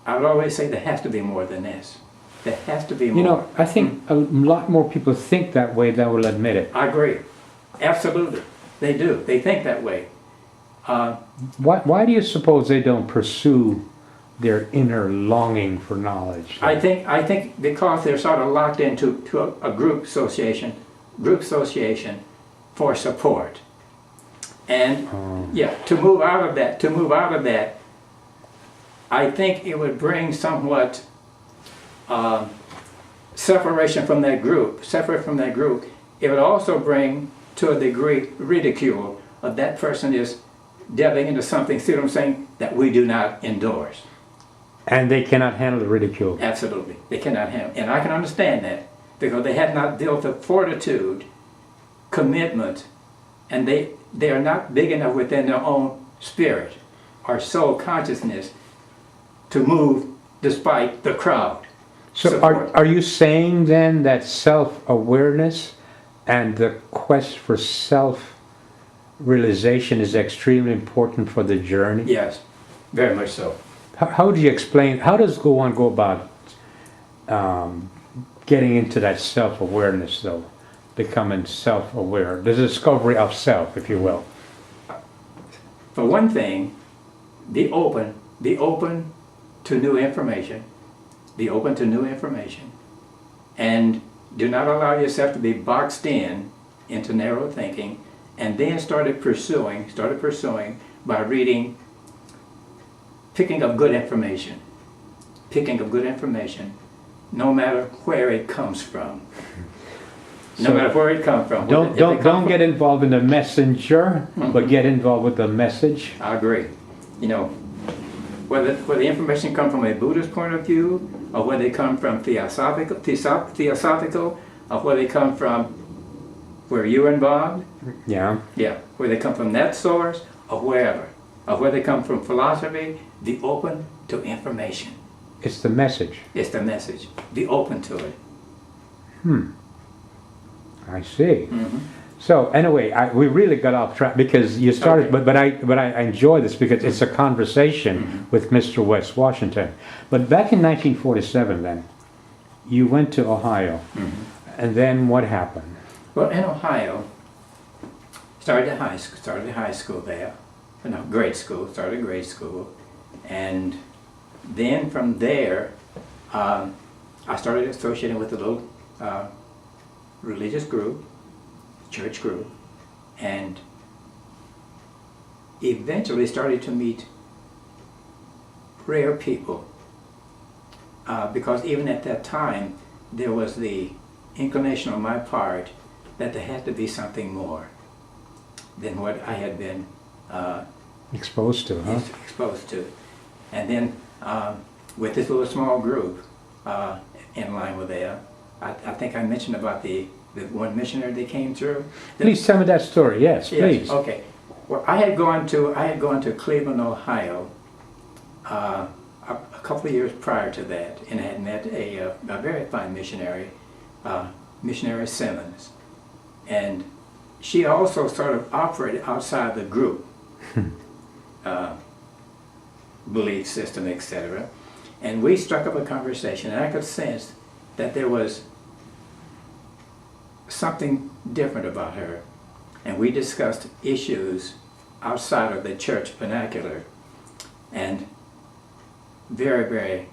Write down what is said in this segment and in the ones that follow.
I would always say there has to be more than this. There has to be more. You know, I think a lot more people think that way than will admit it. I agree. Absolutely. They do. They think that way. Why do you suppose they don't pursue their inner longing for knowledge? I think because they're sort of locked into a group association for support. And yeah, to move out of that, I think it would bring somewhat separation from that group. It would also bring, to a degree, ridicule of that person is delving into something, see what I'm saying, that we do not endorse. And they cannot handle the ridicule. Absolutely, they cannot handle, and I can understand that because they have not built the fortitude, commitment, and they are not big enough within their own spirit or soul consciousness to move despite the crowd. So are you saying then that self-awareness and the quest for self-realization is extremely important for the journey? Yes, very much so. How do you explain, how does one go about getting into that self-awareness though? Becoming self-aware, the discovery of self, if you will. For one thing, be open to new information. Be open to new information. And do not allow yourself to be boxed into narrow thinking, and then started pursuing by reading, picking up good information, no matter where it comes from. No matter where it comes from. Don't get involved in the messenger, but get involved with the message. I agree. You know, whether the information comes from a Buddhist point of view, or whether they come from theosophical, or whether they come from where you're involved. Yeah. Yeah, where they come from that source, or wherever, or where they come from philosophy, be open to information. It's the message. It's the message. Be open to it. I see. So anyway, we really got off track because you started, okay. but I enjoy this because it's a conversation with Mr. Wes Washington. But back in 1947, then you went to Ohio, and then what happened? Well, in Ohio, started high school there. No, grade school. Started grade school, and then from there, I started associating with a little religious group, church group, and eventually started to meet rare people because even at that time there was the inclination on my part that there had to be something more than what I had been exposed to, huh? Exposed to. And then with this little small group in line with there, I think I mentioned about the one missionary that came through. Please tell me that story. Yes, please. Okay. Well, I had gone to Cleveland, Ohio, a couple of years prior to that, and I had met a very fine missionary, Missionary Simmons, and she also sort of operated outside the group belief system, etc. And we struck up a conversation, and I could sense that there was something different about her, and we discussed issues outside of the church vernacular, and very, very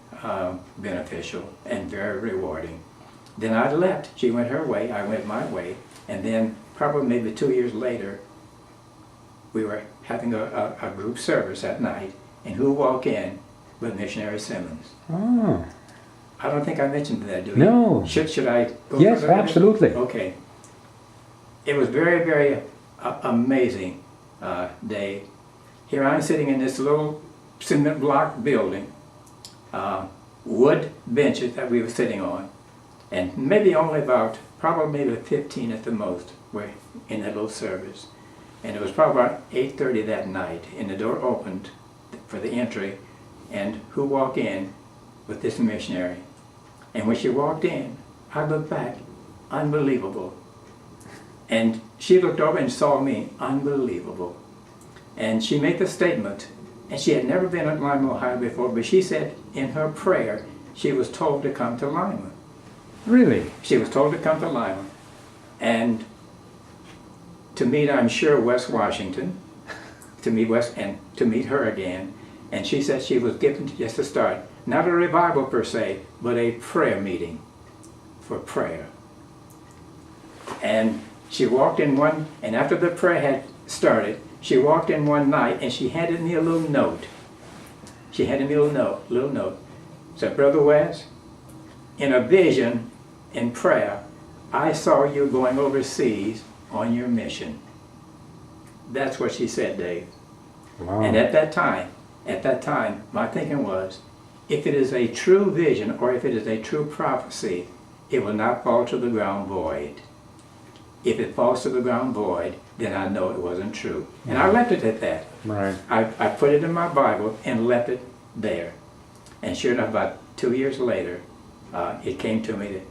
beneficial and very rewarding. Then I left. She went her way, I went my way, and then probably maybe 2 years later, we were having a group service at night, and who walked in but Missionary Simmons. Oh. I don't think I mentioned that, do you? No. Should I go Yes, further? absolutely. Okay. It was very, very amazing day. Here I'm sitting in this little cement block building, wood benches that we were sitting on, and maybe only about, probably maybe 15 at the most were in that little service. And it was probably about 8:30 that night, and the door opened for the entry, and who walked in with this missionary. And when she walked in, I looked back, unbelievable. And she looked over and saw me, unbelievable. And she made the statement, And she had never been at Lima, Ohio before, but she said in her prayer, she was told to come to Lima. Really? She was told to come to Lima and to meet, I'm sure, Wes Washington, to meet Wes and to meet her again. And she said she was given just to start, not a revival per se, but a prayer meeting for prayer. And she walked in one, and after the prayer had started, she walked in one night and she handed me a little note. She handed me a little note. Said, Brother Wes, in a vision, in prayer, I saw you going overseas on your mission. That's what she said, Dave. Wow. And at that time, my thinking was, if it is a true vision or if it is a true prophecy, it will not fall to the ground void. If it falls to the ground void, then I know it wasn't true. And I left it at that. Right. I put it in my Bible and left it there. And sure enough, about 2 years later, it came to me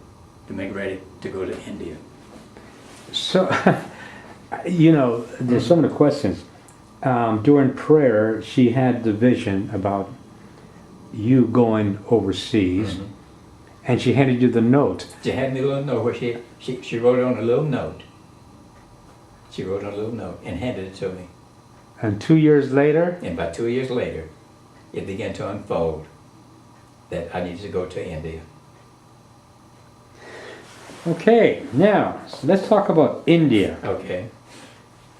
to make ready to go to India. So, you know, there's so many questions. During prayer, she had the vision about you going overseas, and she handed you the note. She had me a little note where she wrote on a little note. She wrote on a little note and handed it to me. And 2 years later? And about 2 years later, it began to unfold that I needed to go to India. Okay, now, so let's talk about India. Okay.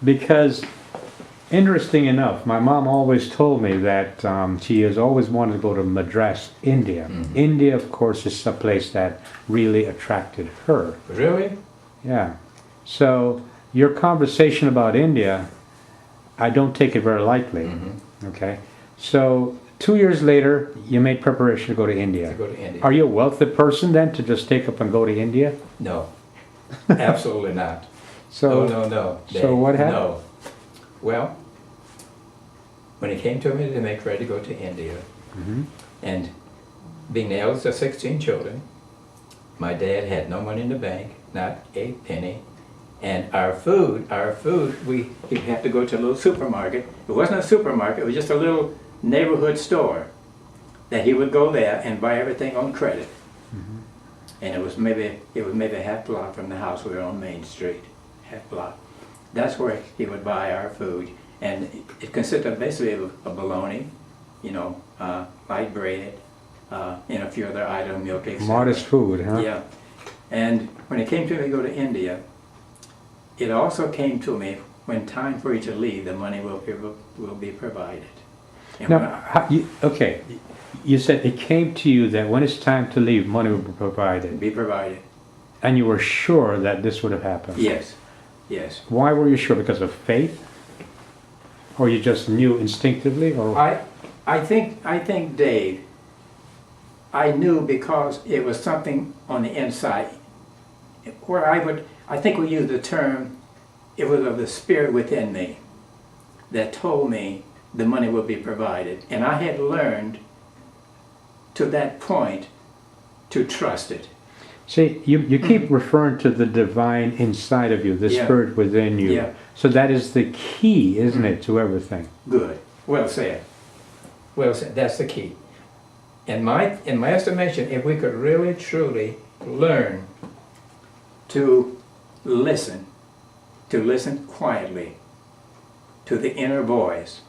Because, interesting enough, my mom always told me that she has always wanted to go to Madras, India. India, of course, is a place that really attracted her. Really? Yeah. So, your conversation about India, I don't take it very lightly. Okay. So, 2 years later, you made preparation to go to India. To go to India. Are you a wealthy person then to just take up and go to India? No. Absolutely not. So, No. So what happened? No. Well, when it came to me to make ready to go to India, and being the eldest of 16 children, my dad had no money in the bank, not a penny, and our food, he'd have to go to a little supermarket. It wasn't a supermarket, it was just a little neighborhood store that he would go there and buy everything on credit. And it was maybe a half block from the house. We were on Main Street, half block. That's where he would buy our food, and it consisted basically of a bologna, you know, light bread, and a few other items, milk, etc. Modest food, huh? Yeah. And when it came to me to go to India, it also came to me when time for you to leave, the money will be provided. And Now, okay, you said it came to you that when it's time to leave, money will be provided. be provided. And you were sure that this would have happened? Yes. Yes. Why were you sure? Because of faith? Or you just knew instinctively? Or I think, Dave, I knew because it was something on the inside where I think we use the term, it was of the spirit within me that told me the money would be provided. And I had learned to that point to trust it. see, you keep referring to the divine inside of you, the spirit within you. Yeah. So that is the key, isn't it, to everything? Good. Well said. Well said. That's the key. In my estimation, if we could really truly learn to listen quietly to the inner voice,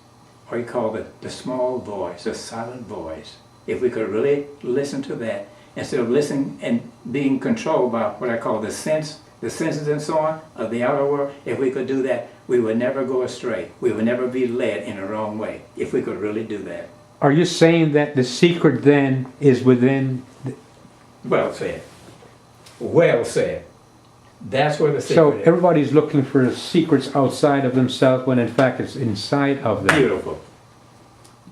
or you call it the small voice, the silent voice. If we could really listen to that, instead of listening and being controlled by what I call the senses and so on of the outer world, if we could do that, we would never go astray. We would never be led in the wrong way, if we could really do that. Are you saying that the secret then is within? Well said. Well said. That's where the secret So is. everybody's looking for secrets outside of themselves when in fact it's inside of them. Beautiful.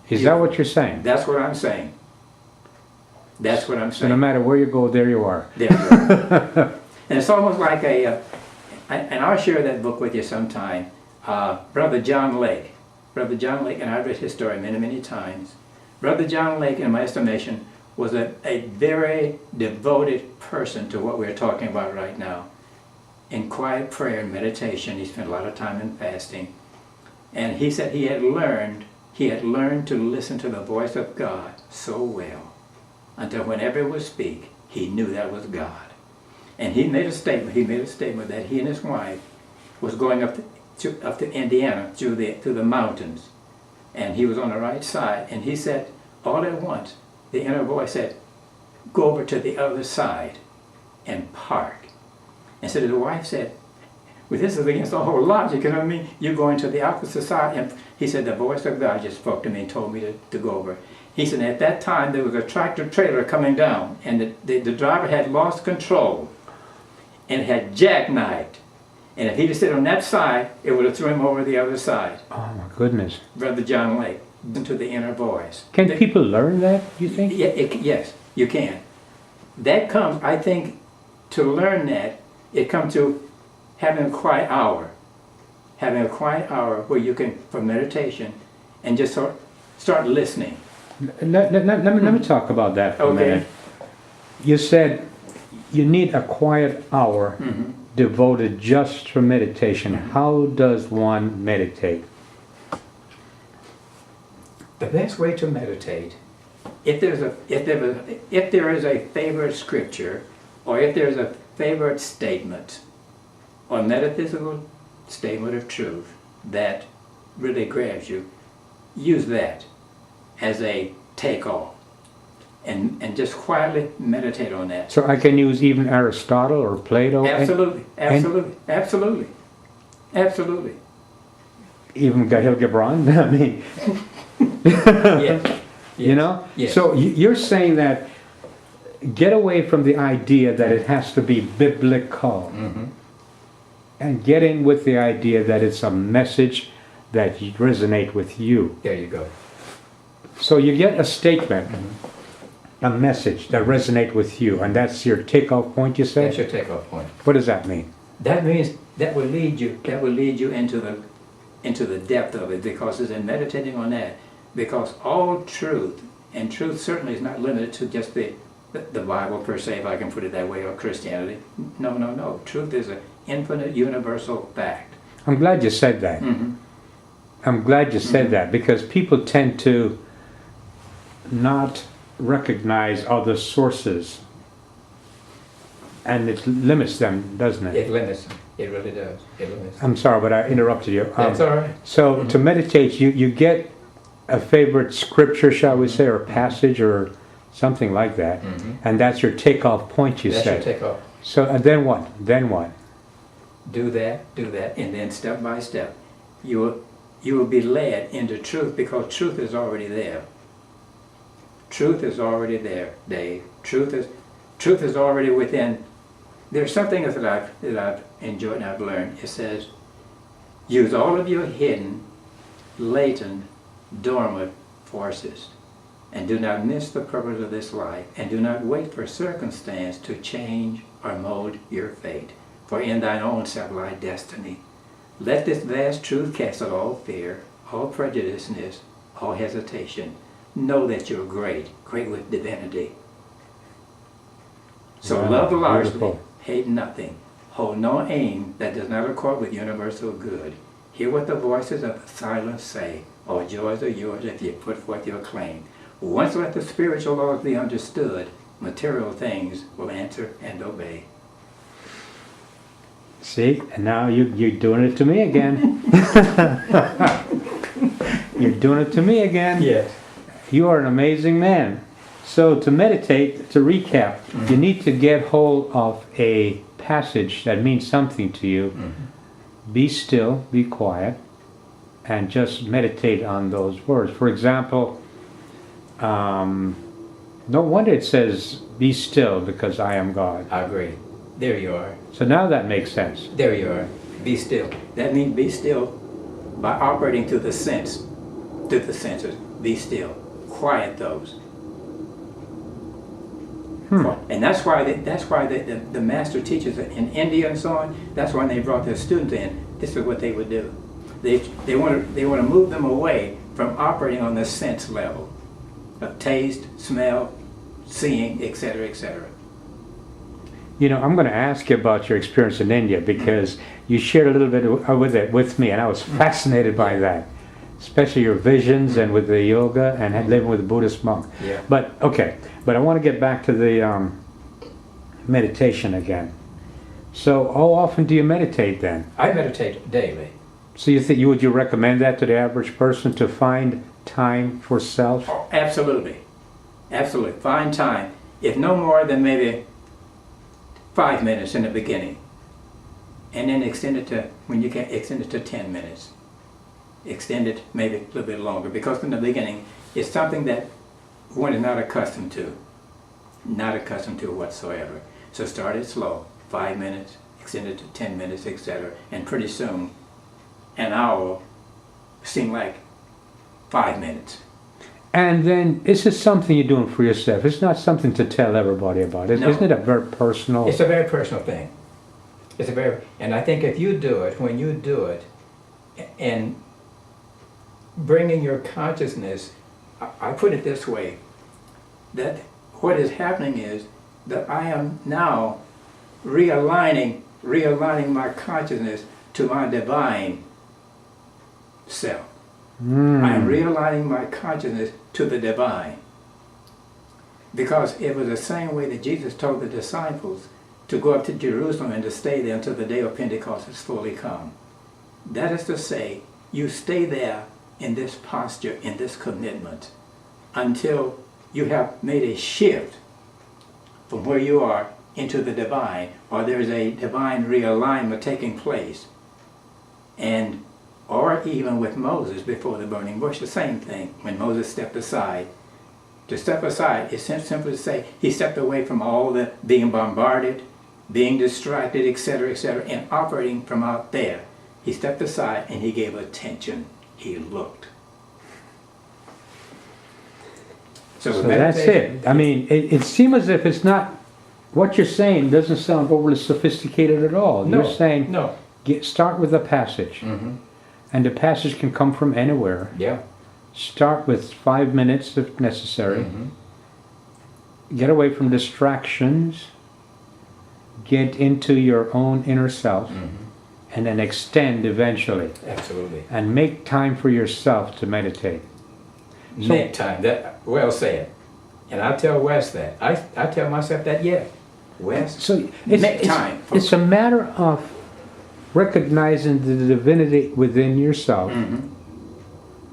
Is that what you're saying? That's what I'm saying. That's what I'm So saying. no matter where you go, there you are. There you go. And it's almost like and I'll share that book with you sometime. Brother John Lake, and I've read his story many, many times. Brother John Lake, in my estimation, was a very devoted person to what we're talking about right now. In quiet prayer and meditation, he spent a lot of time in fasting. And he said he had learned he had learned to listen to the voice of God so well until whenever it would speak, he knew that was God. And he made a statement that he and his wife was going up to Indiana through the mountains. And he was on the right side. And he said, all at once, the inner voice said, go over to the other side and park. And so the wife said, well, this is against the whole logic, you know what I mean? You're going to the opposite side. And he said, the voice of God just spoke to me and told me to go over. He said, at that time, there was a tractor trailer coming down, and the driver had lost control and had jackknifed. And if he'd have stayed on that side, it would have thrown him over the other side. Oh, my goodness. Brother John Lake, into the inner voice. Can people learn that, you think? Yeah, yes, you can. That comes, I think, to learn that, it comes to having a quiet hour. Having a quiet hour where you can, for meditation, and just start listening. Let me talk about that for a minute. You said you need a quiet hour devoted just for meditation. How does one meditate? The best way to meditate, if there is a favorite scripture, or if there is a favorite statement, or metaphysical statement of truth that really grabs you, use that as a takeoff, and just quietly meditate on that. So I can use even Aristotle or Plato? Absolutely. Even Gahil Gibran? I mean... Yes. You know? Yes. So you're saying that get away from the idea that it has to be biblical. And get in with the idea that it's a message that resonate with you. There you go. So you get a statement, a message that resonate with you, and that's your takeoff point, you say? That's your takeoff point. What does that mean? That means that will lead you into the depth of it, because it's in meditating on that. Because all truth, and truth certainly is not limited to just the Bible per se, if I can put it that way, or Christianity. No. Truth is an infinite universal fact. I'm glad you said that. I'm glad you said that, because people tend to not recognize other sources, and it limits them, doesn't it? It limits them. It really does. It limits them. I'm sorry, but I interrupted you. That's all right. So to meditate, you get a favorite scripture, shall we say, or passage, or something like that, and that's your takeoff point, you said. That's your takeoff. So then what? Then what? Do that, and then step by step, you will be led into truth, because truth is already there. Truth is already there, Dave. Truth is already within. There's something that I've enjoyed and I've learned. It says, use all of your hidden, latent, dormant forces, and do not miss the purpose of this life, and do not wait for circumstance to change or mold your fate, for in thine own self lie destiny. Let this vast truth cast out all fear, all prejudiceness, all hesitation. Know that you're great with divinity. So Wow, love largely, beautiful. hate nothing, hold no aim that does not accord with universal good. Hear what the voices of the silence say. All joys are yours if you put forth your claim. Once let the spiritual laws be understood, material things will answer and obey. See, and now you're doing it to me again. You're doing it to me again. Yes. You are an amazing man. So to meditate, to recap, you need to get hold of a passage that means something to you. Be still, be quiet, and just meditate on those words. For example, no wonder it says, be still because I am God. I agree. There you are. So now that makes sense. There you are. Be still. That means be still by operating through the senses. Be still. Quiet those. And that's why the master teachers in India and so on, that's why they brought their students in. This is what they would do. They want to move them away from operating on the sense level of taste, smell, seeing, etc., etc. You know, I'm going to ask you about your experience in India, because you shared a little bit with me, and I was fascinated by that. especially your visions and with the yoga and living with a Buddhist monk. Yeah. But okay, but I want to get back to the meditation again. So how often do you meditate then? I meditate daily. So would you recommend that to the average person, to find time for self? Oh, absolutely. Absolutely. Find time. If no more than maybe 5 minutes in the beginning. And then extend it to, when you can, extend it to 10 minutes. Extend it maybe a little bit longer, because in the beginning it's something that one is not accustomed to. Not accustomed to whatsoever. So start it slow. 5 minutes, extend it to 10 minutes, etc. And pretty soon, an hour seem like 5 minutes. And then this is something you're doing for yourself. It's not something to tell everybody about. No. Isn't it a very personal? It's a very personal thing. It's a very, and I think if you do it, when you do it, and bringing your consciousness, I put it this way, that what is happening is that I am now realigning my consciousness to my divine self. I am realigning my consciousness to the divine. Because it was the same way that Jesus told the disciples to go up to Jerusalem and to stay there until the day of Pentecost is fully come. That is to say, you stay there in this posture, in this commitment, until you have made a shift from where you are into the divine, or there's a divine realignment taking place. And or even with Moses before the burning bush, the same thing. When Moses stepped aside, to step aside is simply to say he stepped away from all the being bombarded, being distracted, etc., etc., and operating from out there. He stepped aside and he gave attention. He looked. So that's it. I mean, it seems as if it's not, what you're saying doesn't sound overly sophisticated at all. No, you're saying, no. Start with a passage. Mm-hmm. And the passage can come from anywhere. Yeah. Start with 5 minutes if necessary. Mm-hmm. Get away from distractions. Get into your own inner self. Mm-hmm. And then extend eventually. Absolutely. And make time for yourself to meditate. So, Make time. That well said. And I tell Wes that. I tell myself that, yeah. Wes, so make time. It's a matter of recognizing the divinity within yourself,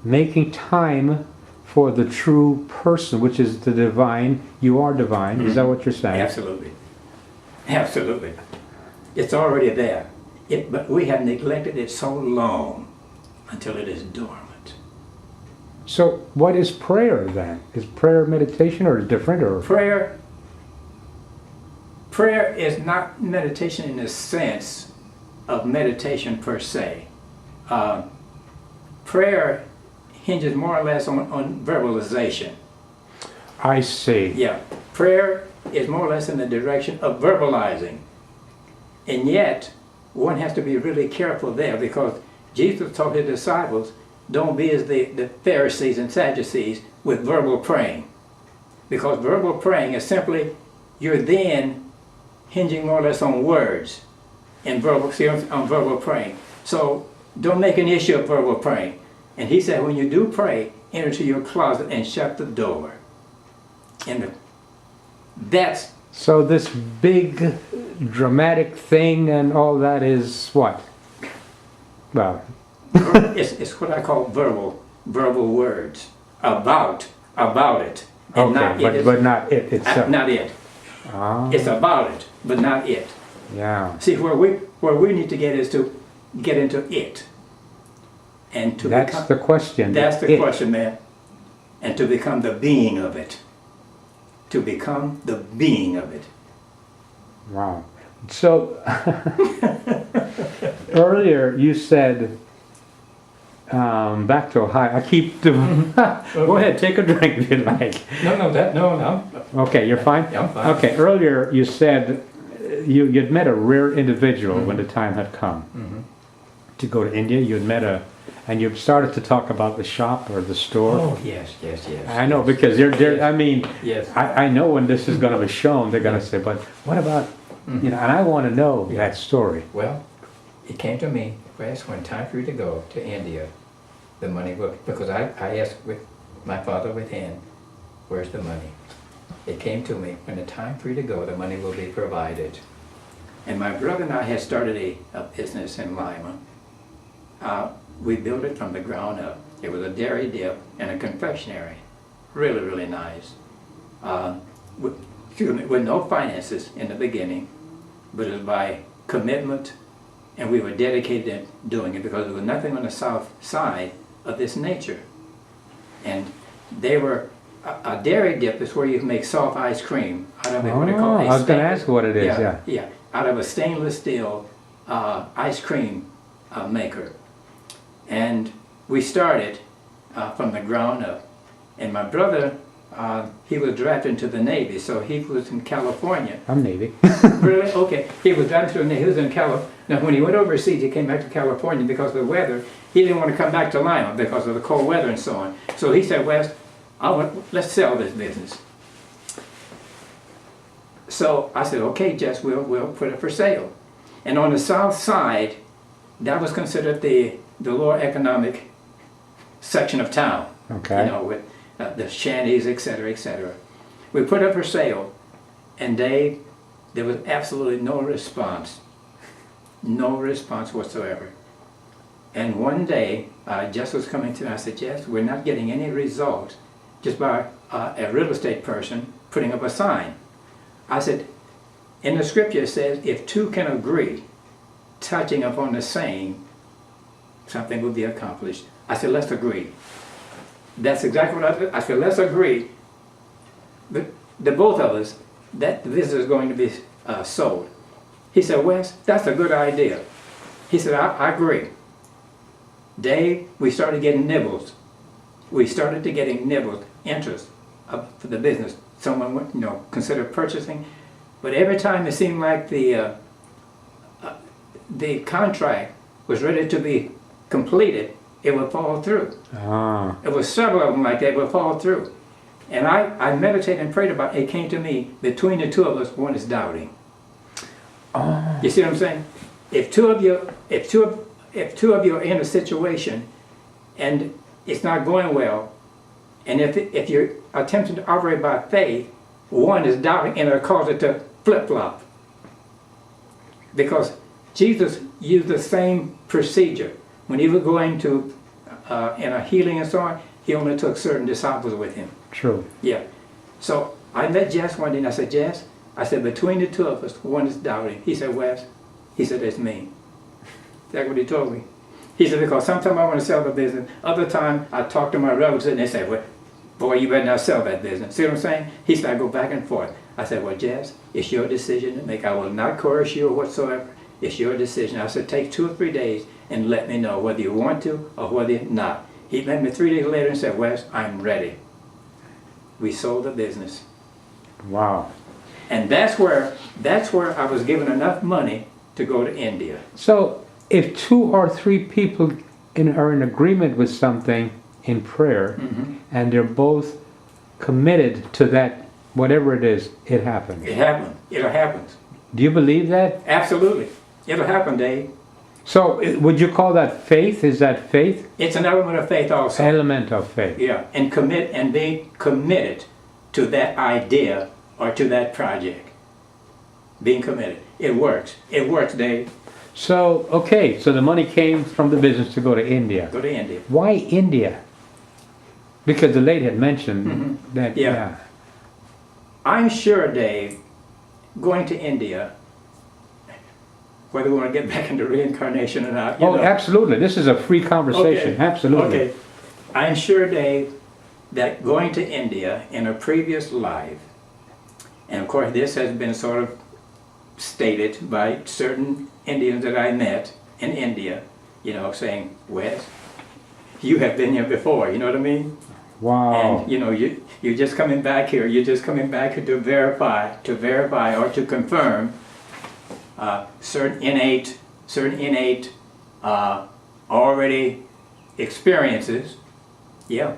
making time for the true person, which is the divine. You are divine. Is that what you're saying? Absolutely. Absolutely. It's already there. But we have neglected it so long until it is dormant. So what is prayer then? Is prayer meditation or different? Or Prayer is not meditation in the sense of meditation per se. Prayer hinges more or less on verbalization. I see. Yeah. Prayer is more or less in the direction of verbalizing. And yet, one has to be really careful there, because Jesus told his disciples, don't be as the Pharisees and Sadducees with verbal praying. Because verbal praying is simply, you're then hinging more or less on words and on verbal praying. So don't make an issue of verbal praying. And he said, when you do pray, enter to your closet and shut the door. And that's... So this big dramatic thing and all that is what? Well... it's what I call verbal words about it. And okay, but not it itself. Not it. Ah. It's about it, but not it. Yeah. See, where we need to get is to get into it, and to that's become, the question. That's the question, man. And to become the being of it. To become the being of it. Wow. So earlier you said, back to Ohio. I keep doing. Go ahead, take a drink if you like. No. Okay, you're fine? Yeah, I'm fine. Okay, earlier you said you'd met a rare individual when the time had come to go to India. You'd met and you started to talk about the shop or the store. Oh, yes. I know, because they're I mean, Yes. I know when this is going to be shown, they're going to say, but what about, and I want to know that story. Well, it came to me, Wes, when time for you to go to India, the money will, because I asked with my father within, where's the money? It came to me, when the time for you to go, the money will be provided. And my brother and I had started a business in Lima. We built it from the ground up. It was a dairy dip and a confectionery. Really, really nice. With no finances in the beginning, but it was by commitment, and we were dedicated to doing it because there was nothing on the south side of this nature. And they were, a dairy dip is where you can make soft ice cream out of what they call I was going to ask what it is, yeah, out of a stainless steel ice cream maker. And we started from the ground up. And my brother, he was drafted into the Navy, so he was in California. I'm Navy. Really? Okay. He was drafted to the Navy. He was in California. Now, when he went overseas, he came back to California because of the weather. He didn't want to come back to Lima because of the cold weather and so on. So he said, Wes, let's sell this business. So I said, okay, Jess, we'll put it for sale. And on the south side, that was considered the lower economic section of town. Okay. You know, with the shanties, etc., etc. We put it for sale, and there was absolutely no response whatsoever. And one day, Jess was coming to me. I said, Jess, we're not getting any results just by a real estate person putting up a sign. I said, in the scripture it says, if two can agree, touching upon the same, something will be accomplished. I said, let's agree. That's exactly what I did. I said, let's agree, the both of us, that the business is going to be sold. He said, Wes, that's a good idea. He said, I agree. Dave, we started getting nibbles. We started to getting nibbles, interest for the business. Someone would, consider purchasing. But every time it seemed like the contract was ready to be completed, it would fall through. Ah. It was several of them like that would fall through. And I meditated and prayed about it. It came to me, between the two of us, one is doubting. Oh. You see what I'm saying? If two of you are in a situation and it's not going well, and if you're attempting to operate by faith, one is doubting, and it'll cause it to flip-flop. Because Jesus used the same procedure. When he was going to, in a healing and so on, he only took certain disciples with him. True. Yeah. So I met Jess one day and I said, Jess, I said, between the two of us, one is doubting. He said, Wes, he said, it's me. That's what he told me. He said, because sometimes I want to sell the business. Other time I talk to my relatives and they say, well, boy, you better not sell that business. See what I'm saying? He said, I go back and forth. I said, well, Jess, it's your decision to make. I will not coerce you or whatsoever. It's your decision. I said, take 2 or 3 days and let me know whether you want to or whether you're not. He met me 3 days later and said, Wes, I'm ready. We sold the business. Wow. And that's where I was given enough money to go to India. So if 2 or 3 people are in agreement with something in prayer, and they're both committed to that, whatever it is, it happens. It happened. It'll happen. Do you believe that? Absolutely. It'll happen, Dave. So would you call that faith? Is that faith? It's an element of faith also. Element of faith. Yeah, and be committed to that idea or to that project. Being committed. It works. It works, Dave. So, okay, so the money came from the business to go to India. Go to India. Why India? Because the lady had mentioned that, Yeah. I'm sure, Dave, going to India, whether we want to get back into reincarnation or not. Oh, absolutely. This is a free conversation. Okay. Absolutely. Okay. I'm sure, Dave, that going to India in a previous life, and of course this has been sort of stated by certain Indians that I met in India, saying, Wes, you have been here before, you know what I mean? Wow. And you're just coming back here, to verify or to confirm certain innate already experiences. Yeah.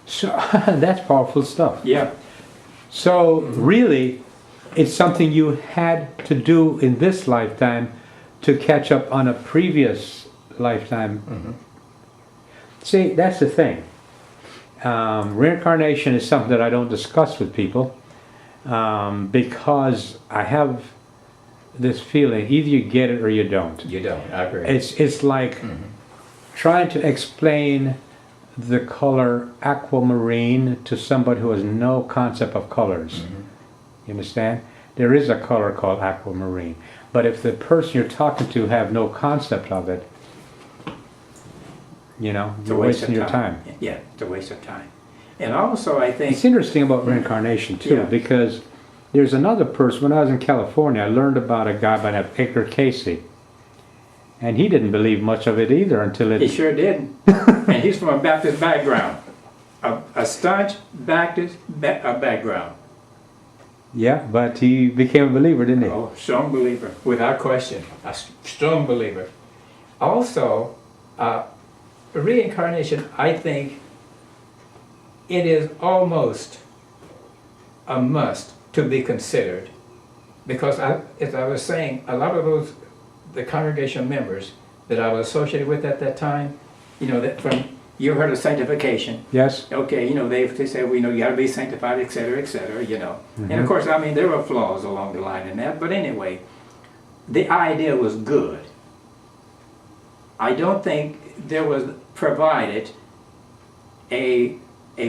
So that's powerful stuff. Yeah. So really, it's something you had to do in this lifetime to catch up on a previous lifetime. See, that's the thing. Reincarnation is something that I don't discuss with people because I have this feeling either you get it or you don't. You don't. I agree. It's like trying to explain the color aquamarine to somebody who has no concept of colors. You understand? There is a color called aquamarine, but if the person you're talking to have no concept of it, you know, you're wasting your time. Yeah, it's a waste of time. And also, I think It's interesting about reincarnation too, Yeah. because there's another person. When I was in California, I learned about a guy by the name of Edgar Casey, and he didn't believe much of it either until he it. sure did. And he's from a Baptist background, a staunch Baptist background. Yeah, but he became a believer, didn't he? Oh, strong believer, without question, a strong believer. Also, reincarnation, I think, it is almost a must to be considered, because as I was saying, a lot of the congregation members that I was associated with at that time, you know, that from, you heard of sanctification. Yes. Okay, you know, they say, well, you know, you got to be sanctified, et cetera, you know. And of course, I mean, there were flaws along the line in that, but anyway, the idea was good. I don't think there was provided a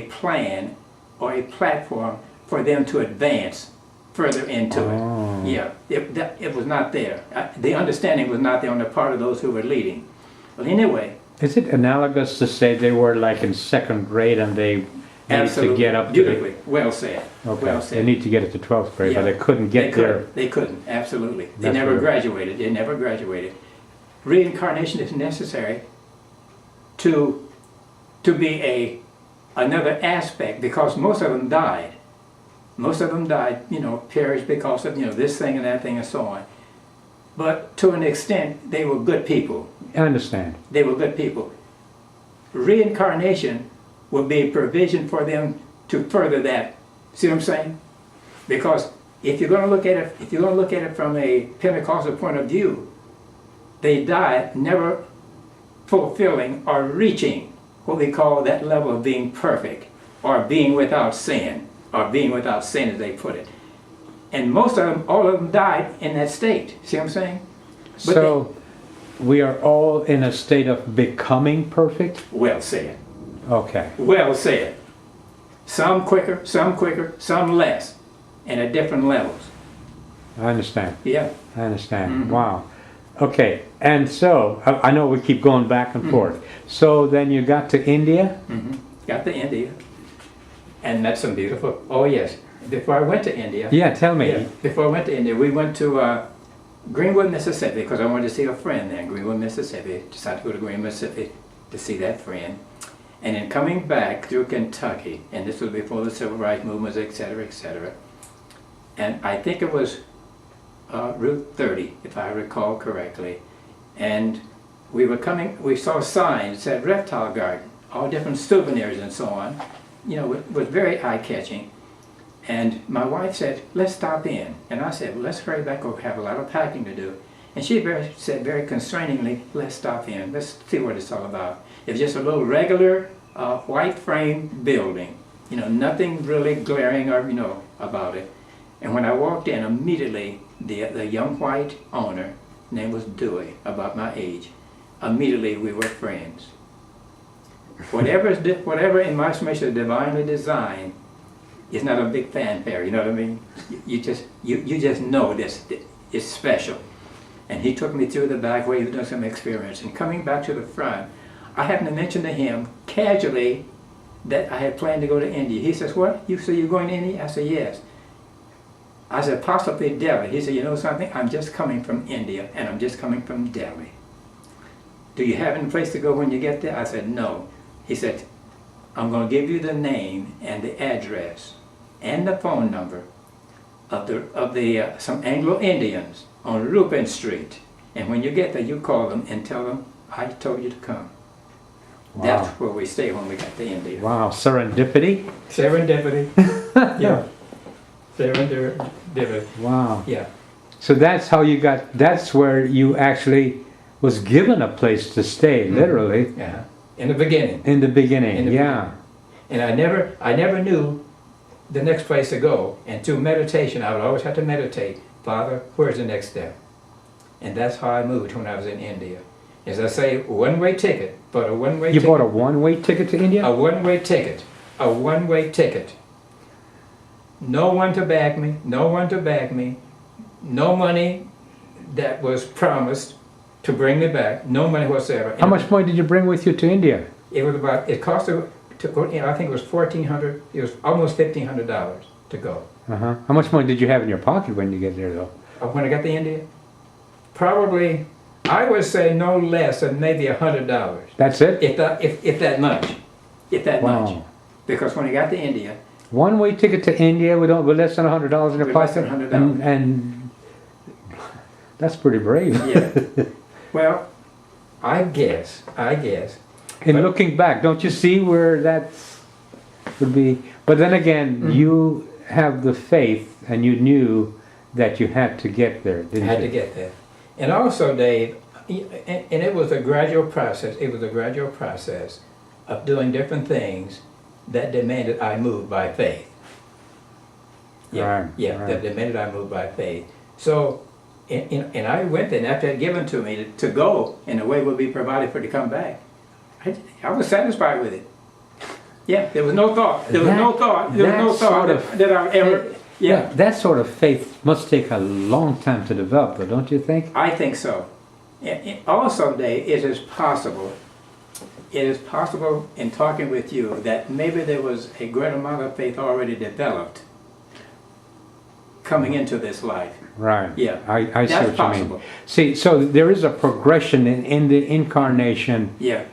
plan or a platform for them to advance further into Oh. it. Yeah, it was not there. The understanding was not there on the part of those who were leading. Well, anyway, Is it analogous to say they were like in second grade and they needed to get up to beautifully, well said. Okay. Well They said. need to get it to 12th grade, Yeah. but they couldn't get there. They couldn't, absolutely. They That's never weird. graduated. They never graduated. Reincarnation is necessary to be another aspect, because most of them died. Most of them died, you know, perished because of, you know, this thing and that thing and so on. But to an extent, they were good people. I understand. They were good people. Reincarnation would be a provision for them to further that. See what I'm saying? Because if you're going to look at it from a Pentecostal point of view, they died never fulfilling or reaching what we call that level of being perfect, or being without sin, as they put it. And most of them, all of them died in that state. See what I'm saying? But So we are all in a state of becoming perfect? well said. Okay. Well said. Some quicker, some less, and at different levels. I understand. Yeah. I understand. Mm-hmm. Wow. Okay. And so, I know we keep going back and forth. So then you got to India? Got to India. And that's some beautiful, oh yes. Before I went to India. Yeah, tell me. Yeah, before I went to India, we went to Greenwood, Mississippi, because I wanted to see a friend there in Greenwood, Mississippi. Decided to go to Greenwood, Mississippi to see that friend. And then coming back through Kentucky, and this was before the civil rights movements, et cetera, et cetera. And I think it was Route 30, if I recall correctly. And we saw signs that said reptile garden, all different souvenirs and so on. You know, it was very eye-catching. And my wife said, let's stop in. And I said, well, let's hurry back, or have a lot of packing to do. And she said very constrainingly, let's stop in. Let's see what it's all about. It's just a little regular white frame building. You know, nothing really glaring or, you know, about it. And when I walked in, immediately the young white owner, name was Dewey, about my age, immediately we were friends. Whatever in my estimation is divinely designed, it's not a big fanfare, you know what I mean? You just know this is special. And he took me through the back where he was doing some experience. And coming back to the front, I happened to mention to him casually that I had planned to go to India. He says, what? You say you're going to India? I said, yes. I said, possibly Delhi. He said, you know something? I'm just coming from India, and I'm just coming from Delhi. Do you have any place to go when you get there? I said, no. He said, I'm going to give you the name and the address and the phone number of some Anglo-Indians on Rupin Street. And when you get there, you call them and tell them, I told you to come. Wow. That's where we stay when we get to India. Wow, serendipity? Serendipity. Yeah. Serendipity. Wow. Yeah. So that's how you got, that's where you actually was given a place to stay, literally. Yeah. In the beginning. In the beginning, In the yeah. And I never knew the next place to go. And through meditation, I would always have to meditate. Father, where's the next step? And that's how I moved when I was in India. As I say, one-way ticket, but a one-way You ticket. bought a one-way ticket to India? A one-way ticket. A one-way ticket. No one to back me. No one to back me. No money that was promised to bring me back. No money whatsoever. How much money did you bring with you to India? It was about, it cost, I think it was $1,400, it was almost $1,500 to go. Uh-huh. How much money did you have in your pocket when you get there, though? When I got to India, probably, I would say no less than maybe $100. That's it? If that much. If that Wow. much. Because when I got to India, One-way ticket to India with less than $100 in your With less pocket? than $100. And that's pretty brave. yeah. Well, I guess. In But- looking back, don't you see where that would be? But then again, you have the faith and you knew that you had to get there, I didn't had you? to get there. And also, Dave, and it was a gradual process. It was a gradual process of doing different things that demanded I move by faith. Yeah, Right, yeah, right. that demanded I move by faith. So, and I went there, and after it had given to me to go, and the way would be provided for to come back, I was satisfied with it. Yeah, there was no thought. There was no thought. There was no that thought sort of- that I ever. Yeah, That sort of faith must take a long time to develop, though, don't you think? I think so. Also, Dave, it is possible. It is possible in talking with you that maybe there was a great amount of faith already developed coming into this life. Right. Yeah, I see that's what you possible. mean. See, so there is a progression in the incarnation, Yeah,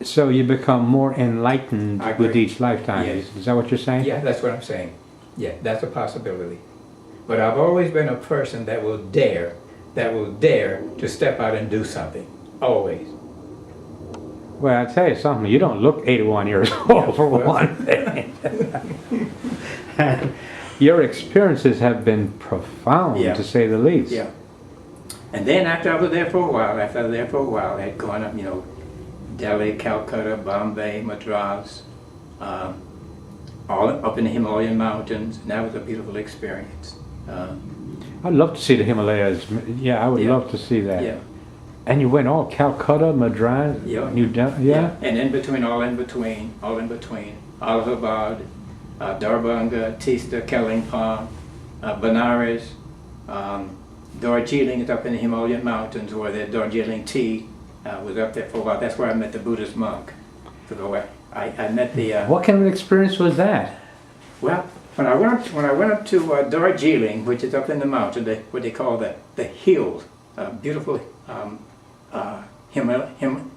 so you become more enlightened I agree. with each lifetime. Yes. Is that what you're saying? yeah, that's what I'm saying. Yeah, that's a possibility. But I've always been a person that will dare to step out and do something. Always. Well, I'll tell you something. You don't look 81 years old, for well. one thing. Your experiences have been profound, Yeah. to say the least. Yeah. And then after I was there for a while, I had gone up, Delhi, Calcutta, Bombay, Madras, all up in the Himalayan mountains, and that was a beautiful experience. I'd love to see the Himalayas. Yeah, I would Yeah. love to see that. Yeah, And you went all Calcutta, Madras, Yeah. New Delhi. Yeah. and all in between, Allahabad, Darbhanga, Teesta, Kalimpong, Benares, Darjeeling is up in the Himalayan mountains where the Darjeeling tea was up there for a while. That's where I met the Buddhist monk. I met the What kind of experience was that? well, when I went up to Darjeeling, which is up in the mountain, what they call the hills, beautiful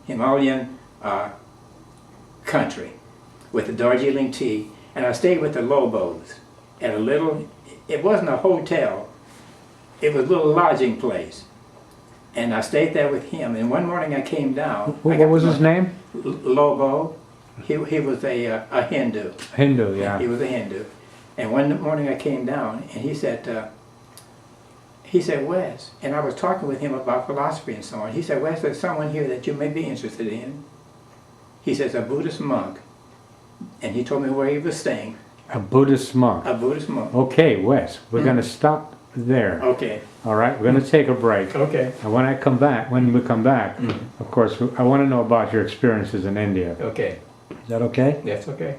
Himalayan country with the Darjeeling tea, and I stayed with the Lobos at a little. It wasn't a hotel; it was a little lodging place, and I stayed there with him. And one morning I came down. What was his name? Lobo. He was a Hindu. Hindu, yeah. He was a Hindu. And one morning I came down and he said, Wes, and I was talking with him about philosophy and so on. He said, Wes, there's someone here that you may be interested in. He says, a Buddhist monk. And he told me where he was staying. A Buddhist monk. A Buddhist monk. Okay, Wes, we're going to stop there. Okay. All right, we're going to take a break. Okay. And when we come back, of course, I want to know about your experiences in India. Okay. Is that okay? That's okay.